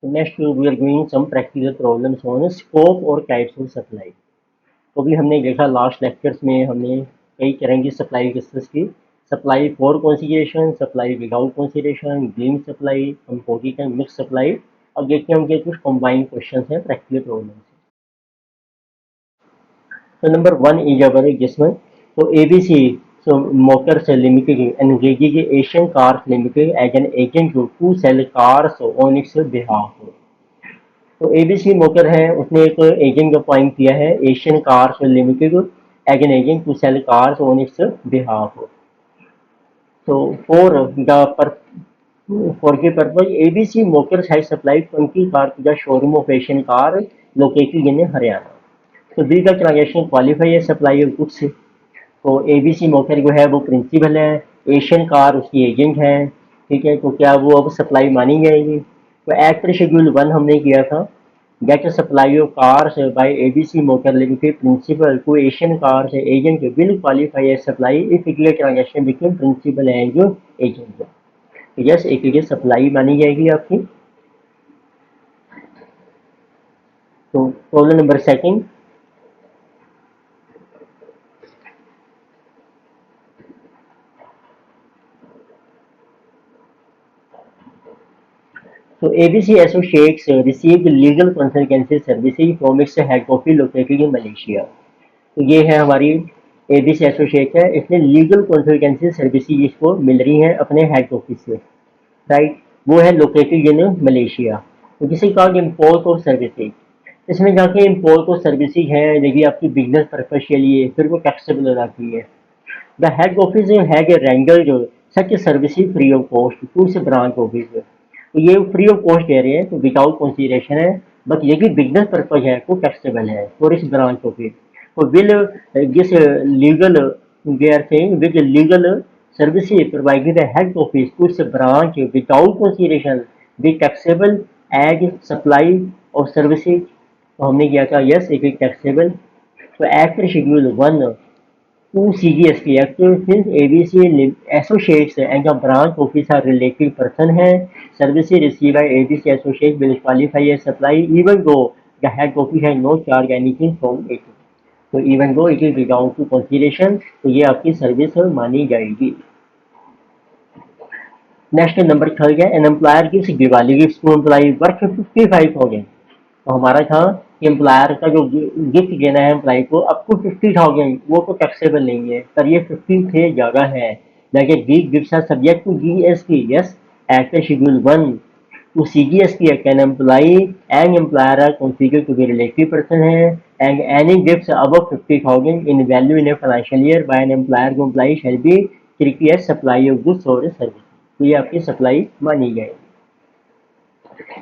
Next we are doing some practical problems on scope और types of supply. तो भी हमने देखा लास्ट लेक्चर्स में हमने कई तरह की सप्लाई डिस्कस की। Supply for consideration, supply without consideration, green supply, composite and mix supply. अब देखते हैं उनके कुछ कंबाइंड क्वेश्चन हैं practical problem. So number one is our adjustment. So ABC, so Motors Limited engages Asian Cars Limited as an agent to sell cars on its behalf. तो ABC motor है उसने एक एजेंट अपॉइंट किया है Asian cars limited as an agent to sell cars on its behalf. तो for the purpose ABC Motors has supplied 20 cars to the showroom of Asian car located in Haryana. तो B का transaction qualify है supply of goods से। तो ABC motor जो है वो principal है, एशियन कार उसकी एजेंट है। ठीक है, तो क्या वो अब सप्लाई मानी जाएगी? तो एज पर शेड्यूल 1 हमने किया था, get supply of cars by ABC motor limited principal to Asian cars agent will qualify as supply if it transaction between principal and agent. Yes, एक सप्लाई मानी जाएगी आपकी। तो problem number second, so ABC Associates received legal consultancy services from its head office located in Malaysia। तो ये है हमारी ABC associate है, इसमें लीगल कंसल्टेंसी सर्विसेज इसको मिल रही हैं अपने हेड ऑफिस से। राइट, वो है लोकेटेड इन मलेशिया। तो जिसे कहा इम्पोर्ट और सर्विसेज, इसमें जाके इम्पोर्ट और सर्विसेज है देखिए आपकी बिजनेस पर्पज के लिए, फिर वो टैक्सेबल हो जाती है। The head office has rendered such services free of cost to its branch office. तो ये फ्री ऑफ कॉस्ट दे रहे हैं तो विदाउट कंसीडरेशन है, बट ये भी बिजनेस पर्पज है तो टैक्सेबल है फॉर इस ब्रांच ऑफिस। तो will this legal we are saying with legal services provided the head office to its branch without consideration be taxable as supply of services। तो हमने किया था yes एक taxable. तो as per schedule 1 to CGST Act since ABC Associates and the branch office are related person है, services received by ABC Associates will qualify as supply even though the head office has no charge anything from it। तो even though it is without to consideration तो ये आपकी service मानी जाएगी। Next number third है, an employer gives Diwali gift to employee worth 55,000। तो हमारा था कि एम्प्लॉयर का जो गिफ्ट देना है एम्प्लॉय को अप टू 50,000 वो तो टैक्सेबल नहीं है, पर ये 50 से ज़्यादा है। Like these gifts are subject to GST. Yes, as per schedule 1 to CGST act an employee and employer are considered to be relative person है and any gifts above 50,000 in value in a financial year by an employer to employee shall be treated as supply of goods और service. तो ये आपकी supply मानी जाएगी।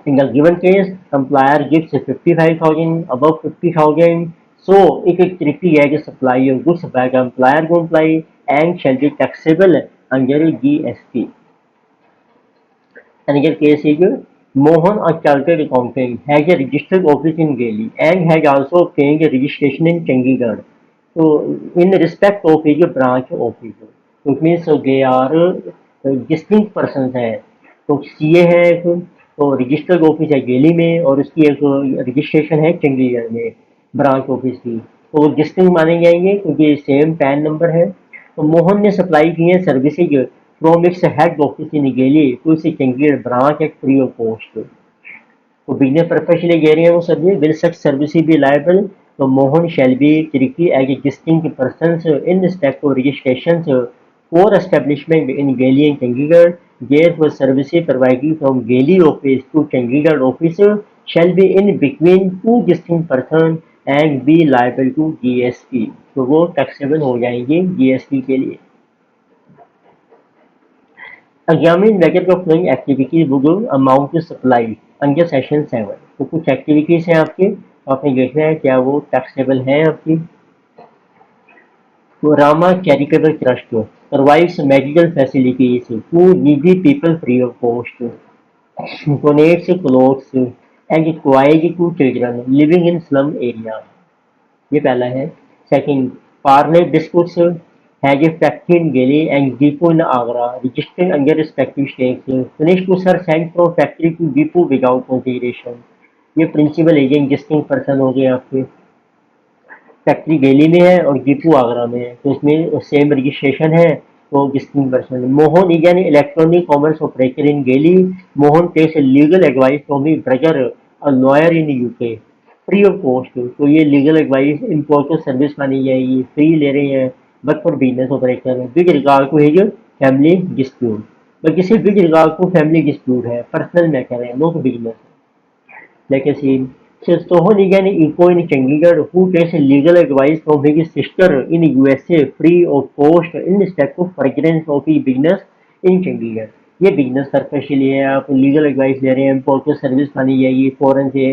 In the given case, employer gives 55,000 above 50,000, so it is treated as a supply of goods by the employer to employee and shall be taxable under GST। Another case is Mohan, a chartered accountant, has a registered office in Delhi and has also obtained a registration in Chandigarh। So, in respect of his branch office, so it means they are distinct persons हैं। तो CA है एक, तो registered office है दिल्ली में और उसकी एक रजिस्ट्रेशन है चंडीगढ़ में ब्रांच ऑफिस की। तो वो डिस्टिंक्ट माने जाएंगे क्योंकि सेम पैन नंबर है। तो मोहन ने सप्लाई की है services from its head office in Delhi to इस Chandigarh branch at free of cost. तो बिजनेस पर्पज के लिए कह रहे हैं वो service, will such services be liable. तो Mohan shall be treated as a distinct persons in respect of registrations for establishment in Delhi and Chandigarh. Therefore, services provided from Delhi office to Chandigarh office shall be in between two distinct persons and be liable to GST। तो वो taxable हो जाएंगे GST के लिए। Examine whether the following activities would amount to supply under section 7। तो कुछ activities हैं आपके, तो आपने देखना है क्या वो टैक्सेबल है आपकी। तो Rama charitable trust provides medical facilities to needy people free of cost, donates clothes and toys to children living in slum areas। ये पहला है। Second, Parle biscuits has a factory in Delhi and depot in Agra, registered under respective states, finished goods are sent from factory to depot without consideration. ये principal है, ये existing person हो गए आपके। Factory Delhi में है और डिपो आगरा में है, तो इसमें सेम रजिस्ट्रेशन है, तो existing person. Mohan is an electronic commerce operator in Delhi. Mohan takes legal advice from his brother a lawyer in UK free of cost. तो ये लीगल एडवाइस इम्पोर्टर सर्विस मानी जाएगी, फ्री ले रहे हैं but for business operator with regard to his family dispute. But किसी with regard to family dispute है, personal matter है, not business. Like I said, so Sohan is an eco in Chandigarh who takes legal advice from his sister in USA free of cost in respect of furtherance of his business in Chandigarh। ये business purpose के लिए आप legal advice ले रहे हैं, importer service मानी जाएगी foreign से,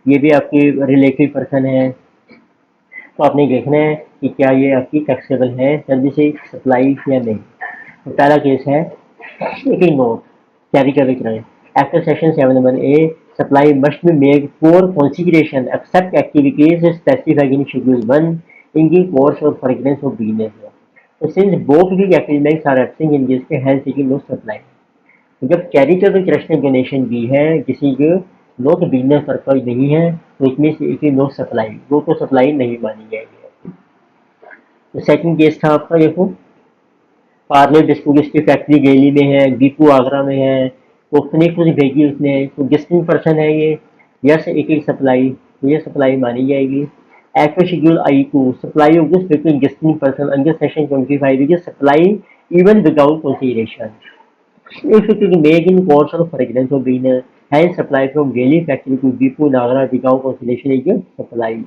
ये भी आपके रिलेटिव पर्सन है, तो आपने देखना है कि क्या ये आपकी टैक्सेबल है सर्विस सप्लाई या नहीं। तो पहला केस है टेकिंग नोट कैरी कर रहे हैं। After Section 7(1)(a), supply must be made for consideration except activities specified in Schedule 1 in the course or furtherance of business। So since both these agreements are absent in this case, hence it is no supply। तो जब charitable trust ने donation दी है किसी को, no तो business purpose नहीं है, तो इसमें से इट इज नो सप्लाई, वो तो सप्लाई नहीं मानी जाएगी। तो सेकंड केस था आपका, देखो पार्ले बिस्कुट की फैक्ट्री दिल्ली में है, दीपू आगरा में है, तो उसने कुछ भेजी उसने, तो डिस्टिंग पर्सन है ये, यस एक एक सप्लाई, तो ये सप्लाई मानी जाएगी। Act schedule I to supply of goods between distinct person under section 25 is supply even without consideration if it is made in course of furtherance of business has supply from Delhi factory to depot नागरा without consideration is supply.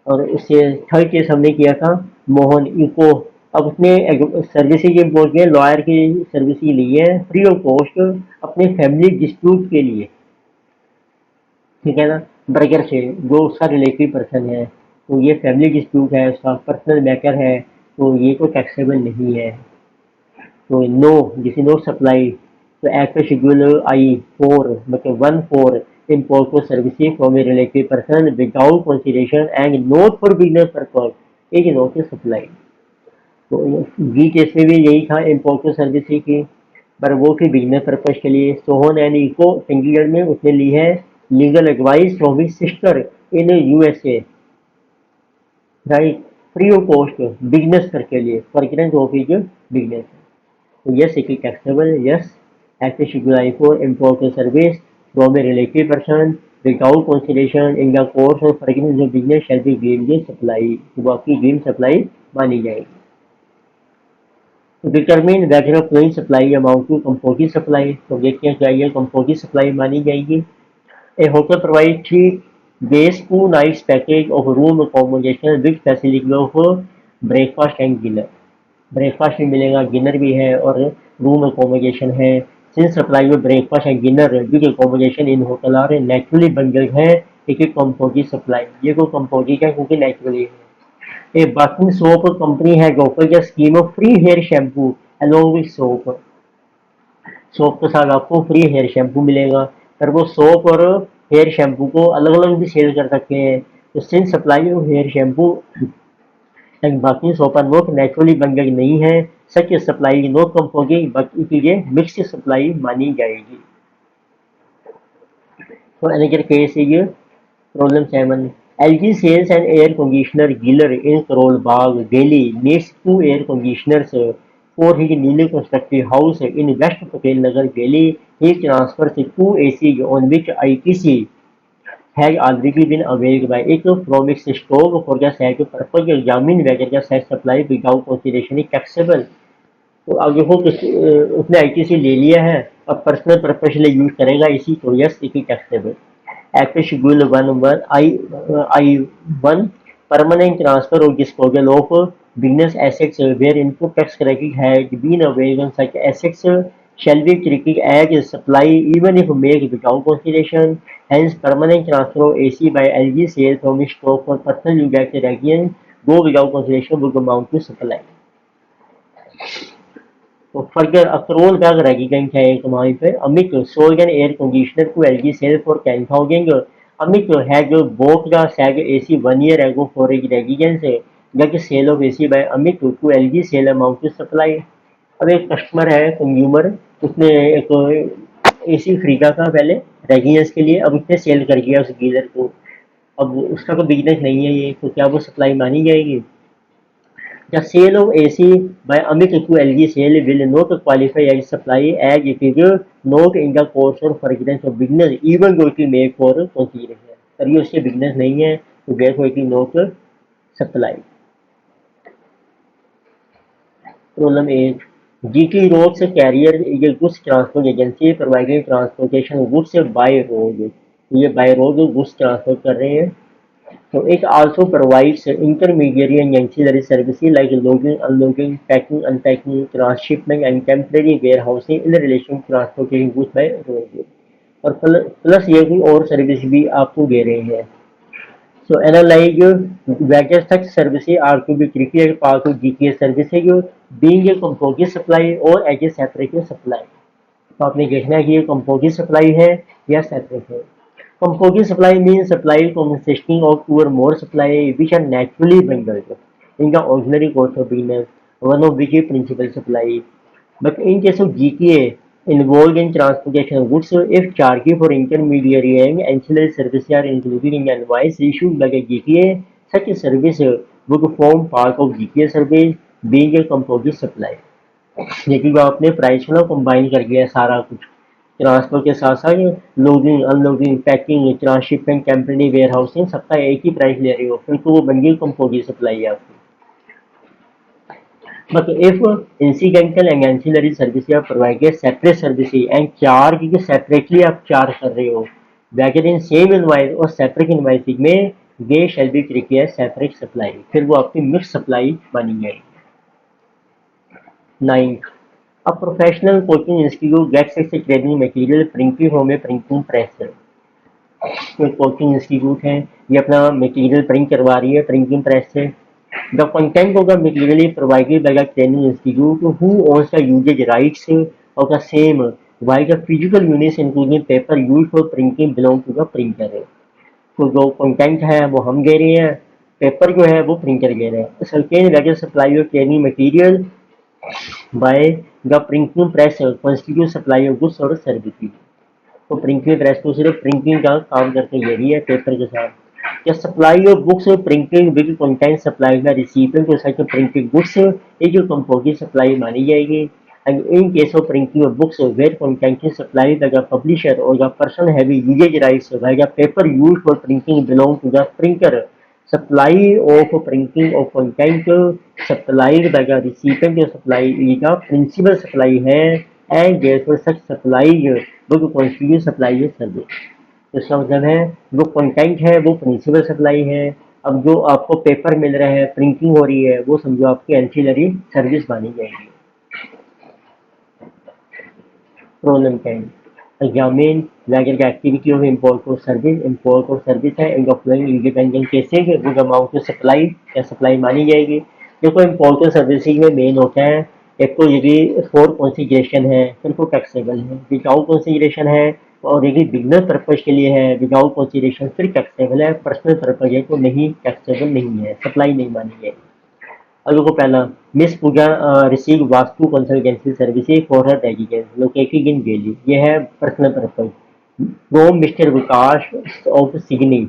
और उससे third case हमने किया था Mohan eco. अब उसने services import किया, lawyer की सर्विसेज ली है फ्री ऑफ कॉस्ट अपने फैमिली डिस्प्यूट के लिए, ठीक है ना, ब्रदर से जो उसका रिलेटिव पर्सन है, तो ये फैमिली डिस्प्यूट है, उसका पर्सनल मैटर है, तो ये तो टैक्सेबल नहीं है। तो no this is not supply. तो एक्ट शेड्यूल आई 4 मतलब 1(4) import for services from a related person without consideration and not for business purpose is not a supply। तो बी केस में भी यही था, इम्पोर्ट सर्विस की, पर वो थी बिजनेस पर्पज के लिए। सोहन एंड इको चंडीगढ़ में उसने ली है legal advice from his sister in USA, right, free of cost business करके लिए फॉर ऑफ हिज बिजनेस। तो yes it is taxable, yes as a schedule I for import service from a relative person without consideration in the course of for of business shall be given supply, तो वो आपकी given supply मानी जाएगी। Determine whether flowing supply amount to composite supply, तो देखते हैं क्या ये कंपोजिट सप्लाई मानी जाएगी। A hotel provide 3 days 2 nights package of room accommodation with facility of breakfast and dinner. Breakfast भी मिलेगा, डिनर भी है और रूम अकोमोडेशन है। सिंस सप्लाई में breakfast and dinner with accommodation in hotel are naturally bundled है, एक composite supply, ये को कंपोजिट है क्योंकि नेचुरली है। A bathing soap company has offered a scheme of free hair shampoo along with soap। Soap के साथ आपको फ्री हेयर शैम्पू मिलेगा, पर वो सोप और हेयर शैम्पू को अलग अलग भी सेल कर सकते हैं। तो since supply of hair shampoo and बाकी soap are not naturally bundled नहीं है, such supply not composite but it is a mixed supply मानी जाएगी। तो another case is problem 7। LG sales an air conditioner dealer in Karol Bagh, Delhi needs 2 air conditioners for his newly constructed house in West Patel Nagar, Delhi। He transfers 2 ACs on which ITC has already been availed by it from its stock for the said purpose। Examine whether the said supply without consideration is taxable। तो अब देखो उसने ITC ले लिया है, अब personal purpose के लिए यूज करेगा इसी को, yes it is taxable. Act Schedule 1(1)(I)(1) permanent transfer or disposal of business assets where input tax credit has been available, such assets shall be treated as supply even if made without consideration। Hence, permanent transfer of AC by LG sales from its stock for personal use at the region go without consideration would amount to supply। तो further accrual bag resident है एक वहीं पे, Amit sold an air conditioner to LG sale for 10,000। Amit has bought the said AC 1 year ago for his residence कि sale of AC by Amit to LG sale amount to supply. अब एक customer है consumer, उसने एक एसी खरीदा था पहले residence के लिए, अब उसने सेल कर दिया उस डीलर को। अब उसका तो बिजनेस नहीं है ये, तो क्या वो सप्लाई मानी जाएगी? The sale of AC by Amit to LG sale will not qualify as supply as it is not in the course or furtherance of business even though it will make for consideration। पर ये उसके business नहीं है तो therefore it is not supply। Problem 8, GT roads carrier is a goods transport agency providing transportation goods by road। तो ये by road goods transport कर रहे हैं। So it also provides intermediary and ancillary services like loading, unloading, packing, unpacking, transshipment and temporary warehousing in relation to transportation goods by road। और plus ये कोई और service भी आपको दे रहे हैं। So analyze whether such services are to be treated as part of GTS services being a composite supply or as a separate supply। तो आपने देखना है कि ये कंपोजिट सप्लाई है या सेपरेट है। Composite supply means supply consisting of two or more supply which are naturally bundled in the ordinary course of business, one of which is principal supply। But in case of GTA involved in transportation of goods, if charges for intermediary and ancillary services are included in the invoice issued by the GTA, such a service would form part of GTA service being a composite supply। लेकिन आपने price को combine कर दिया सारा कुछ, transport के साथ साथ loading, unloading, packing, transshipment, temporary warehousing सबका एक ही प्राइस ले रहे हो, फिर तो वो बन गई कंपोजिट सप्लाई है आपकी। But if incidental and ancillary services are provided separate services and charge के separately आप charge कर रहे हो, whether in same invoice और separate invoices में they shall be treated as separate supply, फिर वो आपकी मिक्स सप्लाई मानी जाएगी। 9. A professional coaching institute gets its training material printed from a printing press। कोई कोचिंग इंस्टीट्यूट है, ये अपना मटेरियल प्रिंट करवा रही है प्रिंटिंग प्रेस से। The content of the material is provided by the training institute who owns the usage rights of the same while the physical units including paper used for printing belong to the printer. तो जो content है वो हम दे रहे हैं, paper जो है वो प्रिंटर दे रहे हैं। Certain various supply of training material by the printing press constitute supply of goods और सर्विसेज। तो प्रिंटिंग प्रेस तो सिर्फ प्रिंटिंग का काम करके दे रही है पेपर के साथ। या supply of books printing with content supply में receiving to such printing goods, ये जो कंपोजिट सप्लाई मानी जाएगी। And in case of printing of books where content is supply by the publisher और the person having usage rights by the paper used for printing belong to the printer. Supply of printing of content supplied by the receiving supply is the principal supply है and therefore such supply वो constitute supply है service. तो इसका मतलब है वो content है वो प्रिंसिपल सप्लाई है। अब जो आपको पेपर मिल रहा है, प्रिंटिंग हो रही है, वो समझो आपकी एंसिलरी सर्विस मानी जाएगी। Problem 10, examine whether the activity of import or service है in following independent cases with amount to supply, या सप्लाई मानी जाएगी। देखो इम्पोर्ट और सर्विसिंग में मेन होता है एक तो यदि फोर कॉन्सिडरेशन है फिर तो टैक्सेबल है, विदाउट कॉन्सिडरेशन है और यदि बिजनेस पर्पज के लिए है विदाउट कॉन्सिडरेशन फिर टैक्सेबल है, पर्सनल पर्पज है तो नहीं टैक्सेबल नहीं है, सप्लाई नहीं मानी जाएगी। अब देखो पहला, Miss Puja receive vastu consultancy services for her residence located in Delhi, ये है personal purpose. From Mister Vikas of Sydney,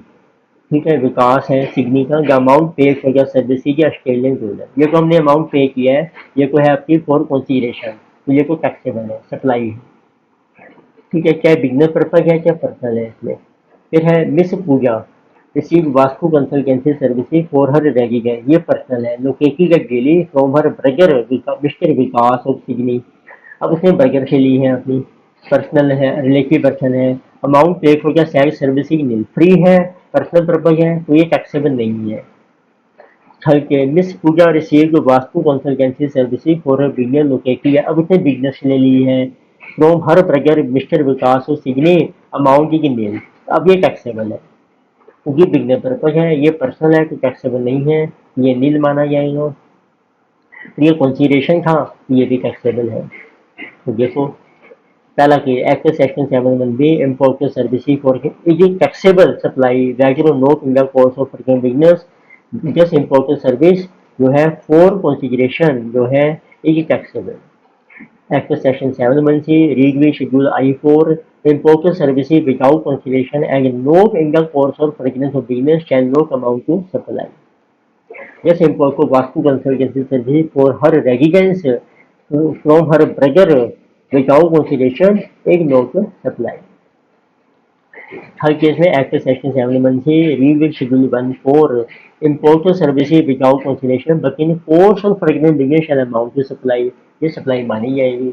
ठीक है विकास है सिडनी का। The amount pay for the services Australian dollar, ये तो हमने अमाउंट पे किया है, ये तो है आपकी फॉर कंसीडरेशन, तो ये तो टैक्सेबल है, सप्लाई है, ठीक है, चाहे बिजनेस पर्पज है चाहे पर्सनल है इसमें। फिर है Miss Puja receive vastu consultancy services for her residence, ये पर्सनल है, located at Delhi from her brother mister Vikas of Sydney. अब उसने बर्गर से ली है अपनी, पर्सनल है, रिलेटिव पर्सन है। Amount pay for the self servicing nil free है, पर्सनल पर्पज है तो ये टैक्सेबल नहीं है। थर्ड के Miss Puja receive vastu consultancy services for her business located है, अब उसने बिजनेस ले ली है from her brother mister Vikas of Sydney, amount की नील, अब ये टैक्सेबल है क्योंकि बिजनेस पर्पज है, ये पर्सनल है तो टैक्सेबल नहीं है, ये नील माना जाएगा। ये कंसीडरेशन था, ये भी टैक्सेबल है। तो देखो पहला कि act section 7(1)(b) imported services for is taxable supply that not in the course of business Just imported service जो है for consideration जो है is taxable. Act section 7 से read with schedule I4 imported services without consideration and not in the course or frequency of business shall not amount to supply. Yes, import को vastu consultancy service for her residence from her brother without consideration is not supply. हर case में act section 7 से read with schedule 1 for imported services without consideration but in course of fragment business shall amount to supply, ये supply मानी जाएगी.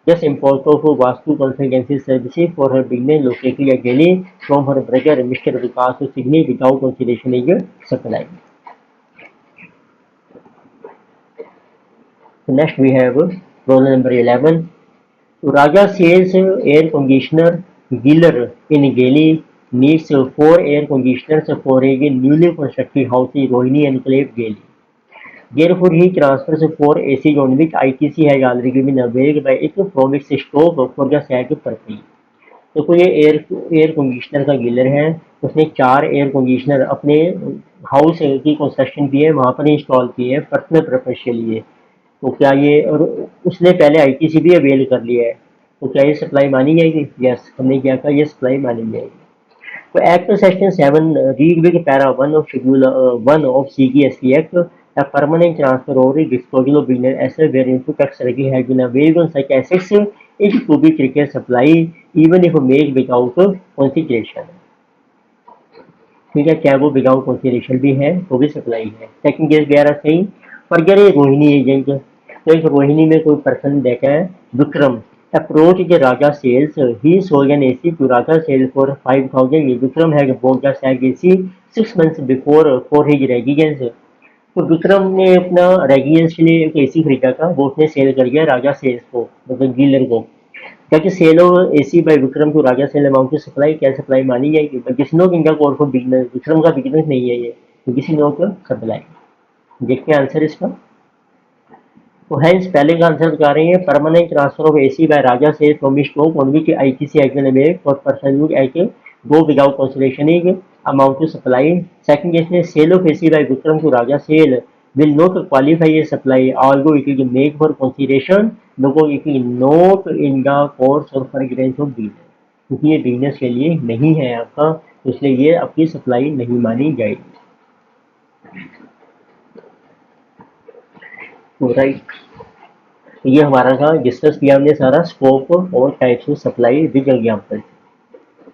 Just import of vastu consultancy services for her business located at Delhi from her brother mister Vikas Signi without consideration is supply. Next we have roll number 11. Raja sells air conditioner dealer in Delhi needs 4 air conditioners for a newly constructed house in Rohini Enclave, Delhi. Therefore, he transfers 4 ACs on which ITC has already been availed by it from its stock for the said purpose. तो कोई air conditioner का dealer है, उसने 4 air conditioner अपने house की construction की है, वहाँ पर इंस्टॉल किए हैं पर्सनल पर्पज के लिए. तो क्या ये, और उसने पहले आईटीसी भी अवेल कर लिया है, तो क्या ये सप्लाई मानी जाएगी? यस, हमने क्या कहा, ये सप्लाई मानी जाएगी. तो act section 7 read with para 1 of schedule 1 of CGST act a permanent transfer or disposal of business asset wherein to tax regime has been availed on such assets is to be treated supply even if made without consideration. ठीक है, क्या वो without consideration भी है तो भी supply है. Second case we are saying forget a Rohini agent. तो एक रोहिणी में कोई पर्सन देखा है Vikram approach the Raja sales he sold an AC to Raja sale for 5000. Vikram had bought the said AC 6 months before for his residence. तो विक्रम ने अपना रेजिडेंस के लिए एक एसी खरीदा था, वो उसने सेल कर दिया राजा सेल्स को, मतलब डीलर को. क्या कि sale of AC by Vikram to Raja sale amount की सप्लाई, क्या सप्लाई मानी जाएगी? बट किसी नो इनका कॉल फॉर बिजनेस, विक्रम का बिजनेस नहीं है ये, तो किसी नो का सप्लाई. देखते हैं आंसर इसका. तो हैंस पहले का आंसर बता रहे हैं permanent transfer of AC by Raja sale from stock on which ITC action made for person use at go without consideration is amount to supply. Second case में sale of AC by Vikram to Raja sale will not qualify as supply although it is made for consideration because it is not in the course or fragrance of business. क्योंकि ये business के लिए नहीं है आपका, इसलिए ये आपकी सप्लाई नहीं मानी जाएगी. तो राइट, ये हमारा था, डिस्कस किया हमने सारा स्कोप और types of supply with example.